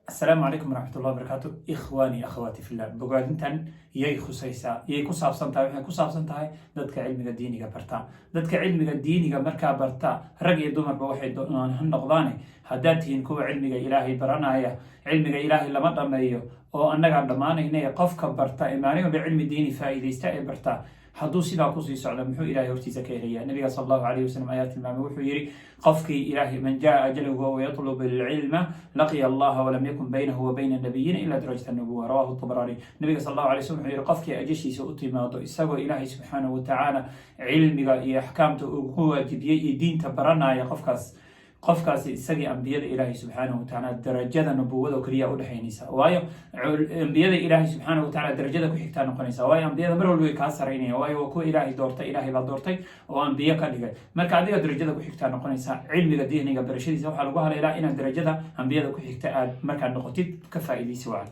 السلام عليكم ورحمة الله وبركاته. إخواني أخواتي في الله bogaadintan yay khusaysaa yay ku saabsan tahay waxay ku saabsan tahay dadka cilmiga diiniga barta dadka cilmiga diiniga markaa barta rag iyo dumarba waxay noqdaan haddaad tihiin kuwa cilmiga ilaahay baranaya cilmiga ilaahay lama dhameeyo oo annaga dhamaanayna qofka barta imaaniga cilmi diini faa'iideysta ee barta hadduu sidaa kusii socdo muxuu ilaahay hortiisa ka helayaa nabiga sallallahu alayhi wasallam ayaa tilmaamay wuxuu yiri qofkii ilaahay man jaa ajaluhu wa yatlubu al-ilma laqiya Allah wa lam yakun baynahu wa bayna nabiyyin illa darajatan nubuwwa rawahu at-tabarani nabiga sallallahu alayhi wasallam wuxuu yiri qofkii ajashiisa u timaado isagoo ilaahay subhanahu wa ta'ala cilmiga iyo ahkaamta uu ku waajibiyay iyo diinta baranaya qofkaasi isagii ambiyada ilaahay subhanahu wa ta'ala darajada nubuwada kaliya u dhaxaynaysa waayo ambiyada ilaahay subhanahu wa ta'ala darajada ku xigta noqonaysa waayo ambiyada mar walba way ka sareynayaan waayo ku ilaahay doortay ilaahay baa doortay oo ambiyo ka dhigay marka adiga darajada ku xigta noqonaysa cilmiga diiniga barashadiisa waxa lagu haleelaa in darajada ambiyada ku xigta aad marka noqotid ka faa'iideysi wacan